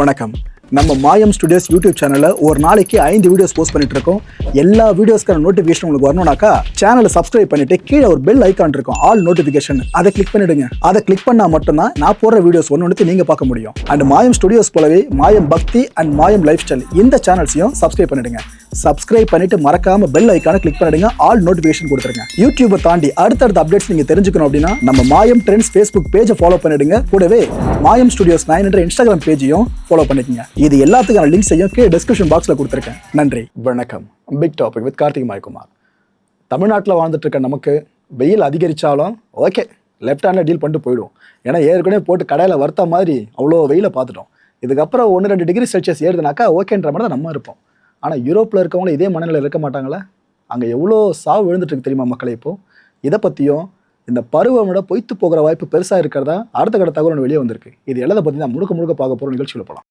வணக்கம். நம்ம மாயம் ஸ்டுடியோஸ் யூடியூப் சேனலில் ஒரு நாளைக்கு 5 வீடியோஸ் போஸ்ட் பண்ணிட்டு இருக்கோம். எல்லா வீடியோஸ்க்கான நோட்டிஃபிகேஷன் உங்களுக்கு வரணும்னாக்கா சேனலை சப்ஸ்கிரைப் பண்ணிட்டு கீழே ஒரு பெல் ஐக்கான் இருக்கும், ஆல் நோட்டிஃபிகேஷன். அதை கிளிக் பண்ணிடுங்க. அதை கிளிக் பண்ணா மட்டும்தான் நான் போடுற வீடியோஸ் ஒன்று நீங்க பார்க்க முடியும். அண்ட் மாயம் ஸ்டுடியோஸ் போலவே மாயம் பக்தி அண்ட் மாயம் லைஃப் ஸ்டைல் இந்த சேனல்ஸையும் சப்ஸ்கிரைப் பண்ணிடுங்க. சப்ஸ்கிரைப் பண்ணிட்டு மறக்காம பெல் ஐக்கானை கிளிக் பண்ணிடுங்க, ஆல் நோட்டிஃபிகேஷன் கொடுத்துருங்க. யூடியூபை தாண்டி அடுத்தடுத்த அப்டேட்ஸ் நீங்க தெரிஞ்சுக்கணும் அப்படின்னா நம்ம மாயம் ட்ரெண்ட்ஸ் ஃபேஸ்புக் பேஜை ஃபாலோ பண்ணிடுங்க. கூடவே மாயம் ஸ்டுடியோஸ் 9 என்ற இன்ஸ்டாகிராம் பேஜையும் ஃபாலோ பண்ணிக்கங்க. இது எல்லாத்துக்கான லிங்க்ஸையும் கீழே டிஸ்கிரிப்ஷன் பாக்ஸ்ல கொடுத்துருக்கேன். நன்றி, வணக்கம். Big topic with Karthik Mayakumar. தமிழ்நாட்டில் வாழ்ந்துட்டு இருக்க நமக்கு வெயில் அதிகரிச்சாலும் ஓகே, லெஃப்ட் ஹேண்டில் டீல் பண்ணிட்டு போயிடுவோம். ஏன்னா ஏற்கனவே போட்டு கடையில் வறுத்த மாதிரி அவ்வளோ வெயிலை பார்த்துட்டோம். இதுக்கப்புறம் 1-2 டிகிரி செல்சியஸ் ஏறுதுனாக்கா ஓகேன்ற மாதிரி தான் நம்ம இருப்போம். ஆனால் யூரோப்பில் இருக்கவங்களும் இதே மனநிலையில் இருக்க மாட்டாங்களா? அங்கே எவ்வளோ சாவு விழுந்துட்டு இருக்கு தெரியுமா மக்களே? இப்போ இதை பற்றியும் இந்த பருவம் விட பொய்த்து போகிற வாய்ப்பு பெருசாக இருக்கிறதா அடுத்த கட்ட தகவல் வெளியே வந்திருக்கு. இது எல்லாத்தை பற்றி தான் முழுக்க பார்க்க போகிற நிகழ்ச்சியில் போகலாம்.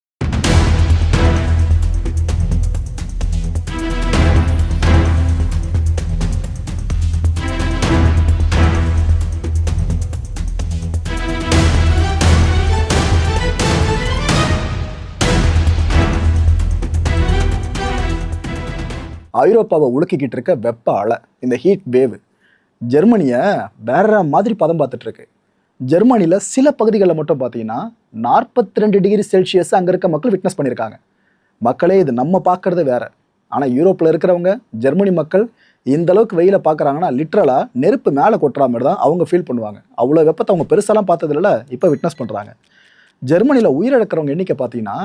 ஐரோப்பாவை உலுக்கிக்கிட்டு இருக்க வெப்ப அலை, இந்த ஹீட் வேவ் ஜெர்மனியை வேற மாதிரி பதம் பார்த்துட்டு இருக்கு. ஜெர்மனியில் சில பகுதிகளில் மட்டும் பார்த்தீங்கன்னா 42 டிகிரி செல்சியஸ் அங்கே இருக்க மக்கள் விட்னஸ் பண்ணியிருக்காங்க. மக்களே, இது நம்ம பார்க்கறது வேற. ஆனால் யூரோப்பில் இருக்கிறவங்க, ஜெர்மனி மக்கள் இந்த அளவுக்கு வெயிலை பார்க்குறாங்கன்னா லிட்ரலாக நெருப்பு மேலே கொட்டுற மாதிரி தான் அவங்க ஃபீல் பண்ணுவாங்க. அவ்வளோ வெப்பத்தை அவங்க பெருசாலாம் பார்த்ததில்ல, இப்போ விட்னஸ் பண்ணுறாங்க. ஜெர்மனியில் உயிரிழக்கிறவங்க எண்ணிக்கை பார்த்தீங்கன்னா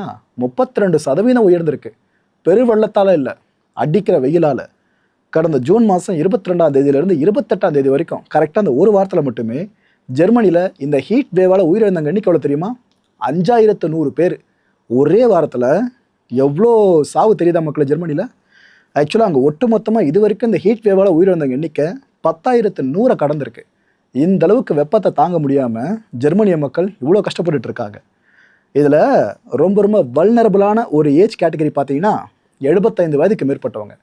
32% உயர்ந்திருக்கு. பெருவெள்ளத்தால் இல்லை, அடிக்கிற வெயிலால். கடந்த ஜூன் மாதம் 22ஆம் தேதியிலேருந்து 28ஆம் தேதி வரைக்கும் கரெக்டாக அந்த ஒரு வாரத்தில் மட்டுமே ஜெர்மனியில் இந்த ஹீட் வேவால் உயிரிழந்தவங்க எண்ணிக்கை எவ்வளோ தெரியுமா? 5100 பேர். ஒரே வாரத்தில் எவ்வளோ சாவு தெரியுதா மக்கள் ஜெர்மனியில்? ஆக்சுவலாக அங்கே ஒட்டு மொத்தமாக இது வரைக்கும் இந்த ஹீட் வேவால் உயிரிழந்தவங்க எண்ணிக்கை 10,100 கடந்திருக்கு. இந்த அளவுக்கு வெப்பத்தை தாங்க முடியாமல் ஜெர்மனிய மக்கள் இவ்வளோ கஷ்டப்பட்டுட்டு இருக்காங்க. இதில் ரொம்ப வல்னரபிளான ஒரு ஏஜ் கேட்டகரி பார்த்தீங்கன்னா 75 வயதுக்கு மேற்பட்டவங்க.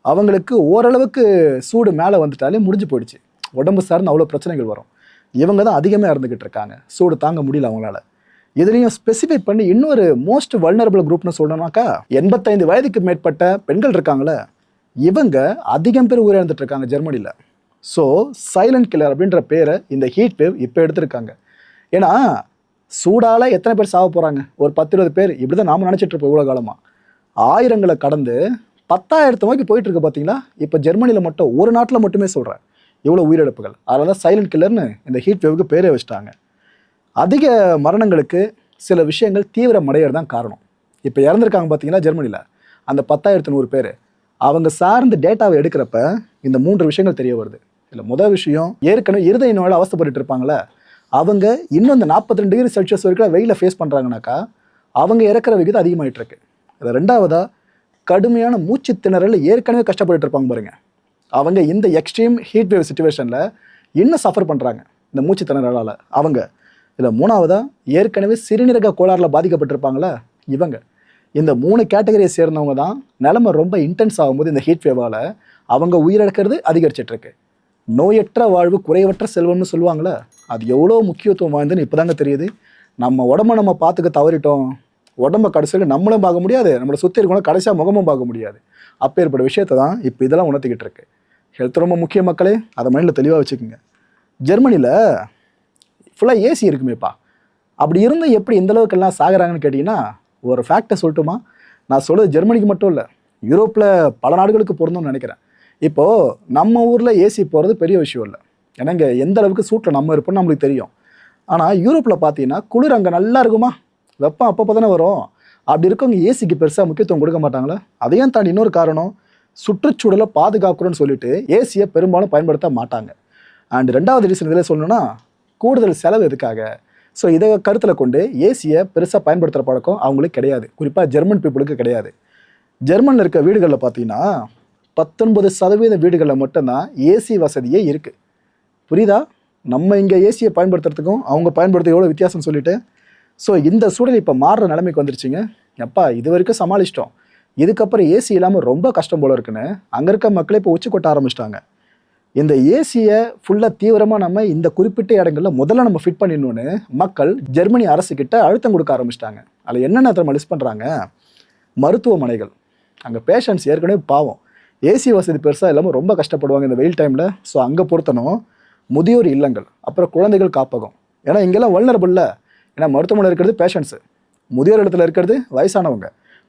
அவங்களுக்கு ஓரளவுக்கு சூடு மேலே வந்துட்டாலே முடிஞ்சு போயிடுச்சு. உடம்பு சார்ந்து அவ்வளோ பிரச்சனைகள் வரும். இவங்க தான் அதிகமாக இருந்துக்கிட்டு இருக்காங்க. சூடு தாங்க முடியல அவங்களால. இதுலேயும் ஸ்பெசிஃபை பண்ணி இன்னொரு மோஸ்ட் வல்னரபிள் குரூப்னு சொல்லணும்னாக்கா 85 வயதுக்கு மேற்பட்ட பெண்கள் இருக்காங்களே, இவங்க அதிகம் பேர் உயிரிழந்துட்டு இருக்காங்க ஜெர்மனியில். ஸோ சைலண்ட் கில்லர் அப்படின்ற பேரை இந்த ஹீட் வேவ் இப்போ எடுத்திருக்காங்க. ஏன்னா சூடால் எத்தனை பேர் சாக போகிறாங்க? ஒரு 10-20 பேர். இப்படி தான் நாம் நினச்சிட்டு இருப்போம் இவ்வளோ காலமாக. ஆயிரங்களை கடந்து 10,000 நோக்கி போயிட்டு இருக்கு. பார்த்தீங்களா? இப்போ ஜெர்மனியில் மட்டும், ஒரு நாட்டில் மட்டுமே சொல்கிறேன், இவ்வளோ உயிரிழப்புகள். அதனால தான் சைலண்ட் கில்லர்னு இந்த ஹீட் வேவுக்கு பேரே வச்சுட்டாங்க. அதிக மரணங்களுக்கு சில விஷயங்கள் தீவிரமடைகிறது தான் காரணம். இப்போ இறந்துருக்காங்க பார்த்தீங்கன்னா ஜெர்மனியில் அந்த 10,100 பேர். அவங்க சார்ந்த டேட்டாவை எடுக்கிறப்ப இந்த 3 விஷயங்கள் தெரிய வருது. இல்லை, முதல் விஷயம், ஏற்கனவே இருதய நோயால் அவஸ்தைப்பட்டு இருப்பாங்களே, அவங்க இன்னும் இந்த 42 டிகிரி செல்சியஸ் வரைக்கும் வெயில ஃபேஸ் பண்ணுறாங்கனாக்கா அவங்க இறக்குற விகிதம் அதிகமாகிட்டு இருக்கு. அது ரெண்டாவதா, கடுமையான மூச்சு திணறல் ஏற்கனவே கஷ்டப்பட்டு இருப்பாங்க பாருங்க, அவங்க இந்த எக்ஸ்ட்ரீம் ஹீட் வேவ் சுச்சுவேஷனில் இன்னும் சஃபர் பண்ணுறாங்க இந்த மூச்சு திணறலால் அவங்க. இதில் மூணாவதா, ஏற்கனவே சிறுநீரக கோளாறில் பாதிக்கப்பட்டிருப்பாங்களே இவங்க. இந்த 3 கேட்டகரியை சேர்ந்தவங்க தான் நிலைமை ரொம்ப இன்டென்ஸ் ஆகும்போது இந்த ஹீட் வேவால் அவங்க உயிரிழக்கிறது அதிகரிச்சிட்ருக்கு. நோயற்ற வாழ்வு குறைவற்ற செல்வம்னு சொல்லுவாங்களே, அது எவ்வளோ முக்கியத்துவம் வாய்ந்துன்னு இப்போ தாங்க தெரியுது. நம்ம உடம்பை நம்ம பார்த்துக்க தவறிட்டோம். உடம்பை கடைசியில் நம்மளும் பார்க்க முடியாது, நம்மளை சுற்றி இருக்கணும் கடைசியாக முகமும் பார்க்க முடியாது. அப்பேற்பட்ட விஷயத்தை தான் இப்போ இதெல்லாம் உணர்த்திக்கிட்டு இருக்கு. ஹெல்த் ரொம்ப முக்கிய மக்களே, அதை மைண்டில் தெளிவாக வச்சுக்கோங்க. ஜெர்மனியில் ஃபுல்லாக ஏசி இருக்குமேப்பா. அப்படி இருந்து எப்படி இந்த அளவுக்கெல்லாம் சாகுறாங்கன்னு கேட்டிங்கன்னா, ஒரு ஃபேக்டை சொல்லட்டுமா? நான் சொல்கிறது ஜெர்மனிக்கு மட்டும் இல்லை, யூரோப்பில் பல நாடுகளுக்கு பொருந்தும்னு நினைக்கிறேன். இப்போது நம்ம ஊரில் ஏசி போகிறது பெரிய விஷயம் இல்லை, ஏன்னா இங்கே எந்த அளவுக்கு சூட்டில் நம்ம இருப்போம்னு நம்மளுக்கு தெரியும். ஆனால் யூரோப்பில் பார்த்தீங்கன்னா குளிர் அங்கே நல்லா இருக்குமா, வெப்பம் அப்பப்போ தானே வரும். அப்படி இருக்கவங்க ஏசிக்கு பெருசாக முக்கியத்துவம் கொடுக்க மாட்டாங்களா? அதையும் தாண்டி இன்னொரு காரணம், சுற்றுச்சூழலை பாதுகாக்கணும்னு சொல்லிட்டு ஏசியை பெரும்பாலும் பயன்படுத்த மாட்டாங்க. அண்ட் ரெண்டாவது ரீசன் இதில் சொல்லணும்னா, கூடுதல் செலவு எதுக்காக? ஸோ இதை கருத்தில் கொண்டு ஏசியை பெருசாக பயன்படுத்துகிற பழக்கம் அவங்களுக்கு கிடையாது, குறிப்பாக ஜெர்மன் பீப்புளுக்கு கிடையாது. ஜெர்மனில் இருக்க வீடுகளில் பார்த்தீங்கன்னா 19% வீடுகளில் மட்டும்தான் ஏசி வசதியே இருக்குது. புரியுதா? நம்ம இங்கே ஏசியை பயன்படுத்துறதுக்கும் அவங்க பயன்படுத்த எவ்வளோ வித்தியாசம் சொல்லிட்டு. ஸோ இந்த சூழல் இப்போ மாறுற நிலைமைக்கு வந்துருச்சுங்க. எப்பா, இது வரைக்கும் சமாளிச்சிட்டோம், இதுக்கப்புறம் ஏசி இல்லாமல் ரொம்ப கஷ்டம் போல இருக்குன்னு அங்கே இருக்க மக்களே இப்போ உச்சி கொட்ட ஆரம்பிச்சிட்டாங்க. இந்த ஏசியை ஃபுல்லாக தீவிரமாக நம்ம இந்த குறிப்பிட்ட இடங்களில் முதல்ல நம்ம ஃபிட் பண்ணிடணும்னு மக்கள் ஜெர்மனி அரசுக்கிட்ட அழுத்தம் கொடுக்க ஆரம்பிச்சிட்டாங்க. அதில் என்னென்ன திறமை லிஸ்ட் பண்ணுறாங்க, மருத்துவமனைகள், அங்கே பேஷண்ட்ஸ் ஏற்கனவே பாவம், ஏசி வசதி பெருசாக இல்லாமல் ரொம்ப கஷ்டப்படுவாங்க இந்த வெயில் டைமில். ஸோ அங்கே பொறுத்தனும் முதியோர் இல்லங்கள், அப்புறம் குழந்தைகள் காப்பகம். ஏன்னா இங்கெல்லாம் வல்னரபிள்ல, ஏன்னா மருத்துவமனை இருக்கிறது பேஷண்ட்ஸு, முதியோர் இடத்துல இருக்கிறது வயசானவங்க,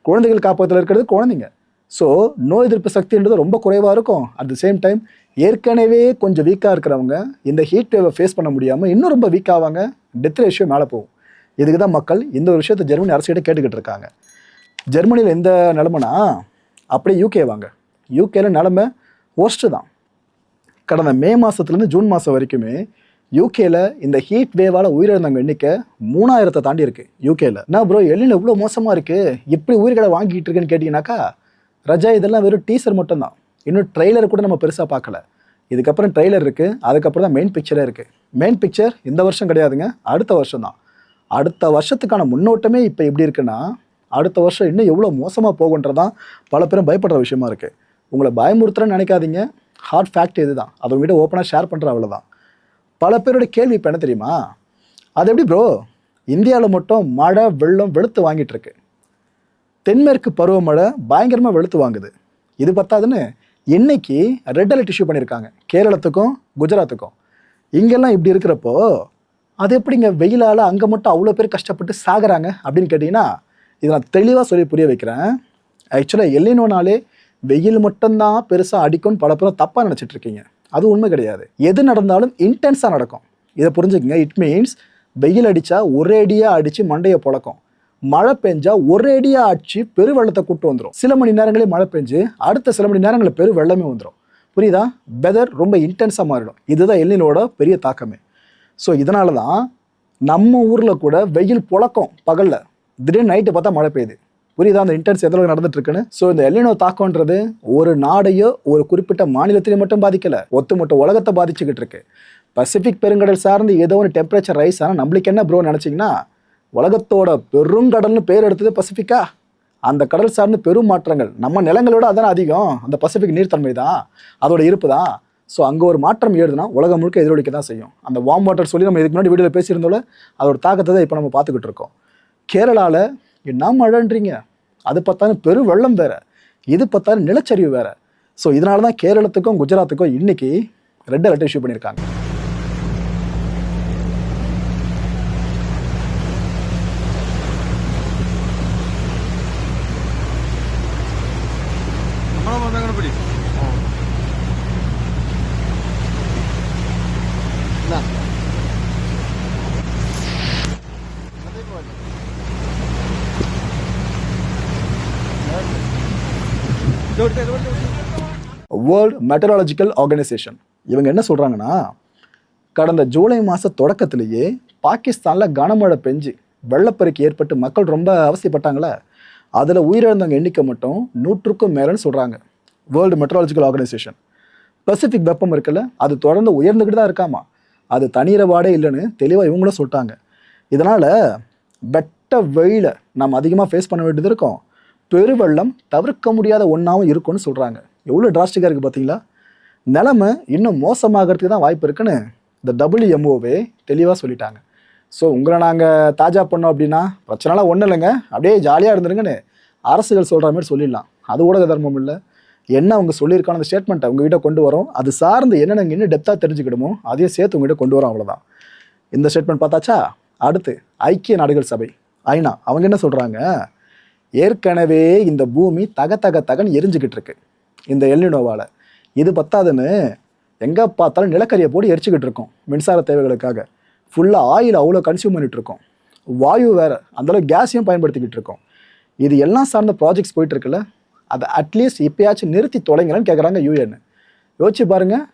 குழந்தைகள் காப்பகத்தில் இருக்கிறது குழந்தைங்க. ஸோ நோய் எதிர்ப்பு சக்தின்றது ரொம்ப குறைவாக இருக்கும். அட் த சேம் டைம் ஏற்கனவே கொஞ்சம் வீக்காக இருக்கிறவங்க இந்த ஹீட் வேவை ஃபேஸ் பண்ண முடியாமல் இன்னும் ரொம்ப வீக் ஆவாங்க, டெத் ரேஷியோ மேலே போகும். இதுக்கு தான் மக்கள் இந்த ஒரு விஷயத்தை ஜெர்மனி அரசுகிட்ட கேட்டுக்கிட்டு இருக்காங்க. ஜெர்மனியில் எந்த நிலமைனா அப்படியே யூகே வாங்க. யூகேல நிலமை ஒஸ்ட்டு தான். கடந்த மே மாதத்துலேருந்து ஜூன் மாதம் வரைக்குமே யூகேல இந்த ஹீட் வேவால் உயிரிழந்தவங்க எண்ணிக்கை 3000 தாண்டி இருக்குது யூகேல. என்ன ப்ரோ எல்லினோ இவ்வளோ மோசமாக இருக்குது, எப்படி உயிர்களை வாங்கிட்டு இருக்குன்னு கேட்டிங்கனாக்கா, ரஜா இதெல்லாம் வெறும் டீசர் மட்டும்தான். இன்னும் ட்ரெய்லர் கூட நம்ம பெருசாக பார்க்கல. இதுக்கப்புறம் ட்ரெய்லர் இருக்குது, அதுக்கப்புறம் தான் மெயின் பிக்சரே இருக்குது. மெயின் பிக்சர் இந்த வருஷம் கிடையாதுங்க, அடுத்த வருஷம் தான். அடுத்த வருஷத்துக்கான முன்னோட்டமே இப்போ எப்படி இருக்குன்னா, அடுத்த வருஷம் இன்னும் எவ்வளோ மோசமாக போகுன்றதான் பல பேரும் பயப்படுற விஷயமா இருக்குது. உங்களை பயமுறுத்துறேன்னு நினைக்காதீங்க, ஹார்ட் ஃபேக்ட் இது தான். அதை உங்ககிட்ட ஓப்பனாக ஷேர் பண்ணுற அவ்வளோதான். பல பேரோட கேள்வி இப்போ என்ன தெரியுமா, அது எப்படி ப்ரோ இந்தியாவில் மட்டும் மழை வெள்ளம் வெளுத்து வாங்கிட்டு இருக்கு, தென்மேற்கு பருவமழை பயங்கரமாக வெளுத்து வாங்குது, இது பத்தாதுன்னு இன்னைக்கு ரெட் அலர்ட் இஷ்யூ பண்ணியிருக்காங்க கேரளத்துக்கும் குஜராத்துக்கும். இங்கெல்லாம் இப்படி இருக்கிறப்போ அது எப்படிங்க வெயிலால் அங்கே மட்டும் அவ்வளோ பேர் கஷ்டப்பட்டு சாகுறாங்க அப்படின்னு கேட்டிங்கன்னா, இதை நான் தெளிவாக சொல்லி புரிய வைக்கிறேன். ஆக்சுவலாக எல்லினோனாலே வெயில் மட்டும்தான் பெருசாக அடிக்கும்னு பல பேரும் தப்பாக நினச்சிட்டு இருக்கீங்க. அது உண்மை கிடையாது. எது நடந்தாலும் இன்டென்ஸாக நடக்கும், இதை புரிஞ்சுக்கங்க. இட் மீன்ஸ் வெயில் அடித்தா ஒரேடியாக அடித்து மண்டையை புழக்கும், மழை பெஞ்சா ஒரேடியாக அடிச்சு பெரு வெள்ளத்தை கூட்டு வந்துடும். சில மணி நேரங்களே மழை பெஞ்சு அடுத்த சில மணி நேரங்களில் பெரு வெள்ளமே வந்துடும். புரியுதா? வெதர் ரொம்ப இன்டென்ஸாக மாறிடும். இதுதான் எல்லினோட பெரிய தாக்கமே. ஸோ இதனால தான் நம்ம ஊரில் கூட வெயில் புழக்கம் பகலில், திடீர்னு நைட்டு பார்த்தா மழை பெய்யுது. புரியுதா அந்த இன்டென்ஸ் எதில் நடந்துட்டு இருக்குன்னு? ஸோ இந்த எல்லினோ தாக்கம்ன்றது ஒரு நாடையோ ஒரு குறிப்பிட்ட மாநிலத்திலையும் மட்டும் பாதிக்கலை, ஒட்டுமொத்த உலகத்தை பாதிச்சுக்கிட்டு இருக்கு. பசிபிக் பெருங்கடல் சார்ந்து ஏதோ ஒரு டெம்பரேச்சர் ரைஸ் ஆனால் நம்மளுக்கு என்ன ப்ரோ நினச்சிங்கன்னா, உலகத்தோட பெருங்கடல்னு பேர் எடுத்தது பசிபிக்கா, அந்த கடல் சார்ந்து பெரும் மாற்றங்கள் நம்ம நிலங்களோட அதான அதிகம், அந்த பசிபிக் நீர்த்தன்மை தான், அதோட இருப்பு தான். ஸோ அங்கே ஒரு மாற்றம் ஏறுதுன்னா உலகம் முழுக்க எதிரொலிக்க தான் செய்யும். அந்த வார்ம் வாட்டர் சொல்லி நம்ம இதுக்கு முன்னாடி வீடியோவில் பேசியிருந்தோம்ல, அதோட தாக்கத்தை தான் இப்போ நம்ம பார்த்துக்கிட்டு இருக்கோம். கேரளாவில் என்ன மழைன்றீங்க, அது பார்த்தாலும் பெரு வெள்ளம் வேற, இது பார்த்தாலும் நிலச்சரிவு வேற. ஸோ இதனால தான் கேரளத்துக்கும் குஜராத்துக்கும் இன்னைக்கு ரெட் அலர்ட் இஷ்யூ பண்ணியிருக்காங்க. வேர்ல்ட் மெட்டராலஜிக்கல் ஆர்கனைசேஷன் இவங்க என்ன சொல்கிறாங்கன்னா, கடந்த ஜூலை மாத தொடக்கத்திலேயே பாகிஸ்தானில் கனமழை பெஞ்சு வெள்ளப்பெருக்கு ஏற்பட்டு மக்கள் ரொம்ப அவசியப்பட்டாங்களே, அதில் உயிரிழந்தவங்க எண்ணிக்கை மட்டும் 100க்கும் மேலேன்னு சொல்கிறாங்க வேர்ல்டு மெட்ரலாஜிக்கல் ஆர்கனைசேஷன். பசிபிக் வெப்பம் இருக்குல்ல, அது தொடர்ந்து உயர்ந்துக்கிட்டு தான் இருக்காமா, அது தண்ணீரை வாடே இல்லைன்னு தெளிவாக இவங்களும் சொல்லிட்டாங்க. இதனால் வெட்ட வெயிலை நம்ம அதிகமாக ஃபேஸ் பண்ண வேண்டியது இருக்கும், பெருவெள்ளம் தவிர்க்க முடியாத ஒன்றாவும் இருக்கும்னு சொல்கிறாங்க. எவ்வளோ டிராஸ்டிக்காக இருக்குது பார்த்தீங்களா? நிலைமை இன்னும் மோசமாகிறதுக்கு தான் வாய்ப்பு இருக்குன்னு இந்த WMOவே தெளிவாக சொல்லிட்டாங்க. ஸோ உங்களை நாங்கள் தாஜா பண்ணோம் அப்படின்னா பிரச்சனைலாம் ஒன்றும் இல்லைங்க, அப்படியே ஜாலியாக இருந்துருங்கன்னு அரசுகள் சொல்கிற மாதிரி சொல்லிடலாம். அது ஊடக தர்மம் இல்லை. என்ன அவங்க சொல்லியிருக்கான அந்த ஸ்டேட்மெண்ட்டை உங்ககிட்ட கொண்டு வரோம், அது சார்ந்து என்ன நாங்கள் இன்னும் டெப்த்தாக தெரிஞ்சுக்கிடுமோ அதையும் சேர்த்து உங்ககிட்ட கொண்டு வரோம், அவ்வளோதான். இந்த ஸ்டேட்மெண்ட் பார்த்தாச்சா? அடுத்து ஐக்கிய நாடுகள் சபை ஐநா அவங்க என்ன சொல்கிறாங்க, ஏற்கனவே இந்த பூமி தகன்னு எரிஞ்சுக்கிட்டு இருக்கு இந்த எல்னினோவால். இது பத்தாதுன்னு எங்கே பார்த்தாலும் நிலக்கரியை போட்டு எரிச்சுக்கிட்டு இருக்கோம் மின்சார தேவைகளுக்காக. ஃபுல்லாக ஆயில் அவ்வளோ கன்சியூம் பண்ணிட்டு இருக்கோம், வாயு வேறு அந்தளவு கேஸையும் பயன்படுத்திக்கிட்டு இருக்கோம். இது எல்லாம் சார்ந்த ப்ராஜெக்ட்ஸ் போயிட்டு இருக்குல்ல, அதை அட்லீஸ்ட் இப்போயாச்சும் நிறுத்தி தொலைங்கன்னு கேட்குறாங்க UN. யோசிச்சு பாருங்கள்,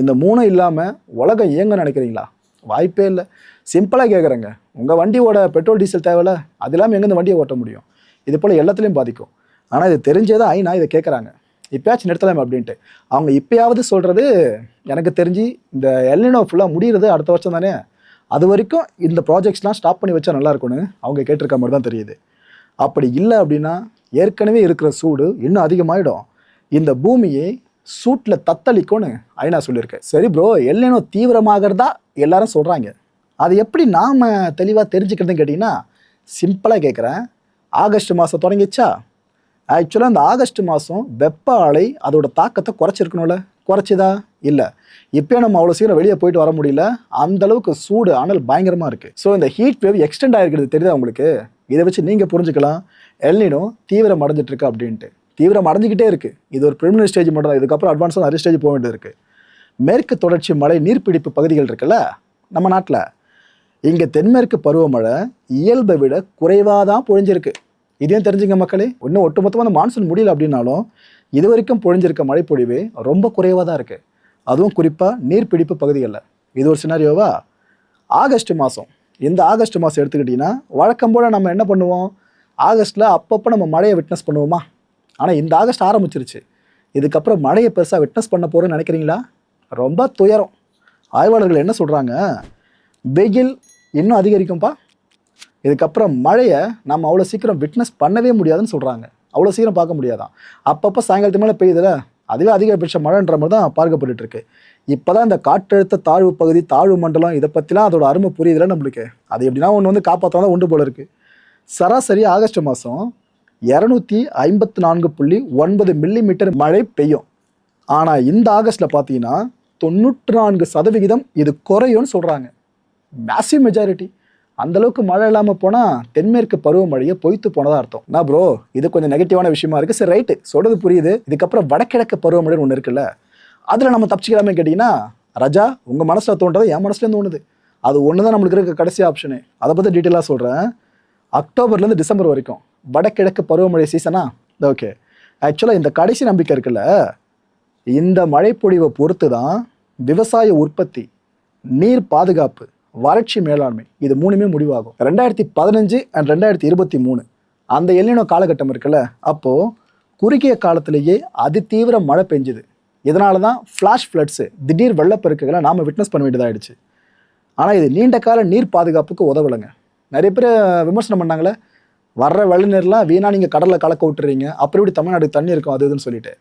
இந்த மூணும் இல்லாமல் உலகம் இயங்க நினைக்கிறீங்களா? வாய்ப்பே இல்லை. சிம்பிளாக கேட்குறேங்க, உங்கள் வண்டியோட பெட்ரோல் டீசல் தேவையில்ல, அது இல்லாமல் எங்கே இந்த வண்டியை ஓட்ட முடியும்? இது போல் எல்லாத்துலேயும் பாதிக்கும். ஆனால் இது தெரிஞ்சதான் ஐநா இதை கேட்குறாங்க, இப்போயாச்சும் நிறுத்தலாமே அப்படின்ட்டு. அவங்க இப்போயாவது சொல்கிறது எனக்கு தெரிஞ்சு இந்த எல்னினோ ஃபுல்லாக முடிகிறது அடுத்த வருஷம் தானே, அது வரைக்கும் இந்த ப்ராஜெக்ட்ஸ்லாம் ஸ்டாப் பண்ணி வச்சா நல்லாயிருக்கும்னு அவங்க கேட்டிருக்க மாதிரி தான் தெரியுது. அப்படி இல்லை அப்படின்னா ஏற்கனவே இருக்கிற சூடு இன்னும் அதிகமாகிடும், இந்த பூமியை சூட்டில் தத்தளிக்கும்னு ஐநா சொல்லியிருக்கேன். சரி ப்ரோ, எல்னினோ தீவிரமாகிறதா எல்லாரும் சொல்கிறாங்க, அது எப்படி நாம் தெளிவாக தெரிஞ்சுக்கிறதுன்னு கேட்டிங்கன்னா, சிம்பிளாக கேட்குறேன், ஆகஸ்ட் மாதம் தொடங்கிச்சா? ஆக்சுவலாக அந்த ஆகஸ்ட் மாதம் வெப்ப அலை அதோட தாக்கத்தை குறைச்சிருக்கணும்ல, குறைச்சிதா? இல்லை. இப்போ நம்ம அவ்வளோ சீக்கிரம் வெளியே போயிட்டு வர முடியல, அந்தளவுக்கு சூடு அனல் பயங்கரமாக இருக்குது. ஸோ இந்த ஹீட் வேவ் எக்ஸ்டெண்ட் ஆகிருக்கிறது தெரியுதா உங்களுக்கு? இதை வச்சு நீங்கள் புரிஞ்சுக்கலாம் எல்னினோ தீவிரம் அடைஞ்சிட்டு இருக்கு அப்படின்ட்டு. தீவிரம் அடைஞ்சிக்கிட்டே இருக்குது. இது ஒரு ப்ரிலிமினரி ஸ்டேஜ் மட்டும் தான். இதுக்கப்புறம் அட்வான்ஸாக நிறைய ஸ்டேஜ் போக வேண்டியது இருக்குது. மேற்கு தொடர்ச்சி மலை நீர்பிடிப்பு பகுதிகள் இருக்குல்ல நம்ம நாட்டில், இங்கே தென்மேற்கு பருவமழை இயல்பை விட குறைவாக தான் பொழிஞ்சிருக்கு. இதையும் தெரிஞ்சுங்க மக்களே. இன்னும் ஒட்டுமொத்தமாக அந்த மான்சூன் முடியல அப்படின்னாலும் இது வரைக்கும் பொழிஞ்சிருக்க மழைப்பொழிவு ரொம்ப குறைவாக தான் இருக்குது. அதுவும் குறிப்பாக நீர்பிடிப்பு பகுதிகளில். இது ஒரு சினாரியோவா? ஆகஸ்ட் மாதம், இந்த ஆகஸ்ட் மாதம் எடுத்துக்கிட்டிங்கன்னா வழக்கம் போல் நம்ம என்ன பண்ணுவோம், ஆகஸ்ட்டில் அப்பப்போ நம்ம மழையை விட்னஸ் பண்ணுவோமா? ஆனால் இந்த ஆகஸ்ட் ஆரம்பிச்சிருச்சு. இதுக்கப்புறம் மழையை பெருசாக விட்னஸ் பண்ண போகிறோன்னு நினைக்கிறீங்களா? ரொம்ப துயரம். ஆய்வாளர்கள் என்ன சொல்கிறாங்க, வெயில் இன்னும் அதிகரிக்கும்பா. இதுக்கப்புறம் மழையை நம்ம அவ்வளோ சீக்கிரம் விட்னஸ் பண்ணவே முடியாதுன்னு சொல்கிறாங்க. அவ்வளோ சீக்கிரம் பார்க்க முடியாதான். அப்பப்போ சாயங்காலத்து மேலே பெய்யுதுல, அதுவே அதிகபட்ச மழைன்ற மாதிரி தான் பார்க்கப்பட்டு இருக்கு. இப்போ தான் இந்த காற்றழுத்த தாழ்வு பகுதி, தாழ்வு மண்டலம், இதை பற்றிலாம் அதோட அருமை புரியுதுல நம்மளுக்கு. அது எப்படின்னா ஒன்று வந்து காப்பாற்றாதான் உண்டு போல இருக்குது. சராசரி ஆகஸ்ட் மாதம் 254.9 மில்லிமீட்டர் மழை பெய்யும். ஆனால் இந்த ஆகஸ்ட்டில் பார்த்தீங்கன்னா 94% இது குறையும்னு சொல்கிறாங்க. Massive majority. அந்தளவுக்கு மழை இல்லாமல் போனால் தென்மேற்கு பருவமழையை பொய்த்து போனதாக அர்த்தம். நான் ப்ரோ இது கொஞ்சம் நெகட்டிவான விஷயமா இருக்குது. சரி ரைட்டு, சொல்கிறது புரியுது. இதுக்கப்புறம் வடகிழக்கு பருவமழைன்னு ஒன்று இருக்குல்ல, அதில் நம்ம தப்பிச்சிக்கலாமே கேட்டிங்கன்னா, ரஜா உங்கள் மனசில் தோன்றது என் மனசுலேருந்து தோணுது. அது ஒன்று தான் நம்மளுக்கு இருக்க கடைசி ஆப்ஷனு. அதை பற்றி டீட்டெயிலாக சொல்கிறேன். அக்டோபர்லேருந்து டிசம்பர் வரைக்கும் வடகிழக்கு பருவமழை சீசனா? ஓகே. ஆக்சுவலாக இந்த கடைசி நம்பிக்கை இருக்குல்ல, இந்த மழைப்பொழிவை பொறுத்து தான் விவசாய உற்பத்தி, நீர் பாதுகாப்பு, வறட்சி மேலாண்மை, இது மூணுமே முடிவாகும். 2015 அண்ட் 2023 அந்த எல்னினோ காலகட்டம் இருக்குல்ல, அப்போது குறுகிய காலத்திலேயே அதிதீவிர மழை பெஞ்சுது. இதனால தான் ஃப்ளாஷ் ஃப்ளட்ஸு, திடீர் வெள்ளப்பெருக்குகளை நாம் விட்னஸ் பண்ண வேண்டியதாகிடுச்சு. ஆனால் இது நீண்ட கால நீர் பாதுகாப்புக்கு உதவலைங்க. நிறைய பேர் விமர்சனம் பண்ணாங்களே, வர்ற வெள்ள நீர்லாம் வீணாக நீங்கள் கடலில் கலக்க விட்டுறீங்க, அப்படி இப்படி தமிழ்நாடு தண்ணி இருக்கும் அது இதுன்னு சொல்லிட்டு.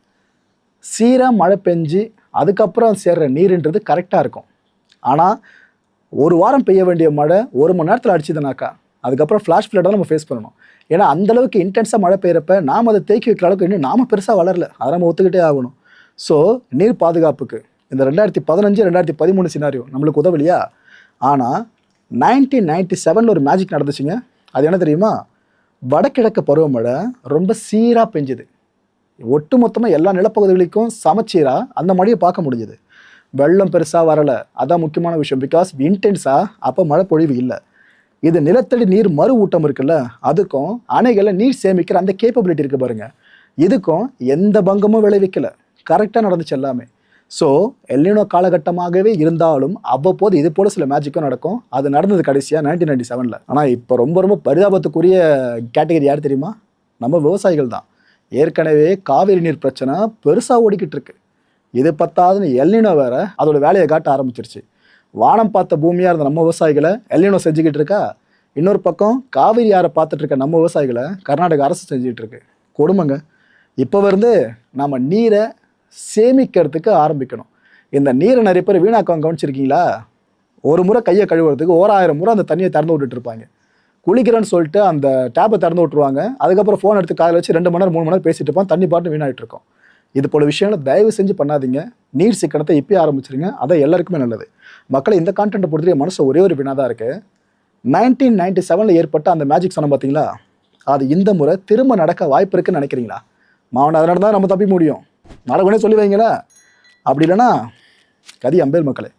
சீராக மழை பெஞ்சு அதுக்கப்புறம் சேர்ற நீருன்றது கரெக்டாக இருக்கும். ஆனால் ஒரு வாரம் பெய்ய வேண்டிய மழை 1 மணி நேரத்தில் அடிச்சுதுனாக்கா அதுக்கப்புறம் ஃப்ளாஷ் ஃப்ளட்டை நம்ம ஃபேஸ் பண்ணணும். ஏன்னா அந்தளவுக்கு இன்டென்ஸாக மழை பெய்யறப்ப நாம் அதை தேக்கி வைக்கிற அளவுக்கு இன்னும் நாம் பெருசாக வளரல. அதை நம்ம ஒத்துக்கிட்டே ஆகணும். ஸோ நீர் பாதுகாப்புக்கு இந்த 2015, 2013 சினாரியோ நம்மளுக்கு உதவலையா? ஆனால் 1997 ஒரு மேஜிக் நடந்துச்சுங்க. அது என்ன தெரியுமா? வடகிழக்கு பருவமழை ரொம்ப சீராக பெஞ்சுது. ஒட்டு மொத்தமாக எல்லா நிலப்பகுதிகளுக்கும் சமச்சீராக அந்த மழையை பார்க்க முடிஞ்சுது. வெள்ளம் பெருசாக வரலை, அதான் முக்கியமான விஷயம். பிகாஸ் இன்டென்ஸாக அப்போ மழை பொழிவு இல்லை. இது நிலத்தடி நீர் மறு ஊட்டம் இருக்குல்ல, அதுக்கும் அணைகளில் நீர் சேமிக்கிற அந்த கேப்பபிலிட்டி இருக்குது பாருங்க, இதுக்கும் எந்த பங்கமும் விளைவிக்கலை. கரெக்டாக நடந்துச்சு எல்லாமே. ஸோ எல்னினோ காலகட்டமாகவே இருந்தாலும் அவ்வப்போது இது போல் சில மேஜிக்கும் நடக்கும். அது நடந்தது கடைசியாக 1997. ஆனால் இப்போ ரொம்ப ரொம்ப பரிதாபத்துக்குரிய கேட்டகரி யார் தெரியுமா? நம்ம விவசாயிகள் தான். ஏற்கனவே காவிரி நீர் பிரச்சனை பெருசாக ஓடிக்கிட்டு இருக்கு. இது பத்தாதுன்னு எல்னினோ வேற அதோட வேலையை காட்ட ஆரம்பிச்சிருச்சு. வானம் பார்த்த பூமியாக இருந்த நம்ம விவசாயிகளை எல்னினோ செஞ்சுக்கிட்டு இருக்கா. இன்னொரு பக்கம் காவிரி ஆறை பார்த்துட்டு இருக்க நம்ம விவசாயிகளை கர்நாடக அரசு செஞ்சுக்கிட்டு இருக்கு. கொடுமைங்க. இப்போ வந்து நம்ம நீரை சேமிக்கிறதுக்கு ஆரம்பிக்கணும். இந்த நீரை நிறைய பேர் வீணாக்கம் கவனிச்சிருக்கீங்களா? ஒரு முறை கையை கழுவுறதுக்கு 1000 முறை அந்த தண்ணியை திறந்து விட்டுட்டு இருப்பாங்க. குளிக்கிறேன்னு சொல்லிட்டு அந்த டேப்பை திறந்து விட்டுருவாங்க. அதுக்கப்புறம் ஃபோன் எடுத்து காதில் வச்சு 2 மணி நேரம் 3 மணி நேரம் பேசிட்டு இருப்பான். தண்ணி பாட்டு வீணாகிட்டு இருக்கோம். இது போல விஷயங்களை தயவு செஞ்சு பண்ணாதீங்க. நீர் சிக்கனத்தை இப்பயே ஆரம்பிச்சிருங்க. அதை எல்லாருக்குமே நல்லது. மக்களை இந்த கான்டென்ட்டை பொறுத்தவரை மனசு ஒரே ஒரு வினா தான் இருக்குது. 1997 ஏற்பட்ட அந்த மேஜிக் சொன்ன பார்த்தீங்களா, அது இந்த முறை திரும்ப நடக்க வாய்ப்பு இருக்குன்னு நினைக்கிறீங்களா? மாவன் அதனால தான் நம்ம தப்பி முடியும். நடக்கணே சொல்லி வைங்களா? அப்படி இல்லைன்னா கதி அம்பேல். மக்களே,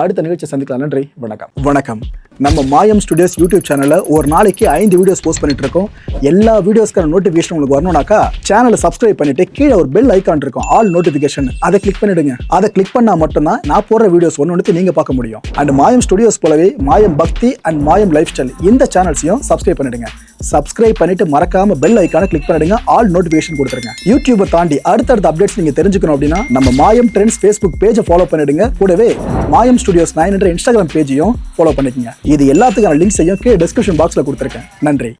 அடுத்த நிகழ்ச்சியை சந்திக்கலாம். நன்றி, வணக்கம். வணக்கம். நம்ம மாயம் ஸ்டுடியோஸ் யூடியூப் சேனலில் ஒரு நாளைக்கு 5 வீடியோஸ் போஸ்ட் பண்ணிட்டு இருக்கோம். எல்லா வீடியோஸ்க்கான நோட்டிஃபிகேஷன் உங்களுக்கு வரணும்னாக்கா சேனலை சப்ஸ்கிரைப் பண்ணிட்டு கீழே ஒரு பெல் ஐக்கான் இருக்கும், ஆல் நோட்டிஃபிகேஷன், அதை கிளிக் பண்ணிடுங்க. அதை கிளிக் பண்ணால் மட்டும்தான் நான் போடுற வீடியோஸ் ஒன்று நீங்கள் பார்க்க முடியும். அண்ட் மாயம் ஸ்டுடியோஸ் போலவே மாயம் பக்தி அண்ட் மாயம் லைஃப் ஸ்டைல் இந்த சேனல்ஸையும் சப்ஸ்கிரைப் பண்ணிடுங்க. சப்ஸ்கிரைப் பண்ணிட்டு மறக்காம பெல் ஐக்கானை கிளிக் பண்ணிடுங்க, ஆல் நோட்டிஃபிகேஷன் கொடுத்துருங்க. யூடியூபை தாண்டி அடுத்தடுத்த அப்டேட்ஸ் நீங்க தெரிஞ்சுக்கணும் அப்படின்னா நம்ம மாயம் ட்ரெண்ட்ஸ் ஃபேஸ்புக் பேஜை ஃபாலோ பண்ணிடுங்க. கூடவே மாயம் ஸ்டுடியோஸ் 9 என்ற இன்ஸ்டாகிராம் பேஜையும் ஃபாலோ பண்ணிக்கங்க. இது எல்லாத்துக்கான லிங்க்ஸையும் கீழே டிஸ்கிரிப்ஷன் பாக்ஸ்ல கொடுத்துருக்கேன். நன்றி.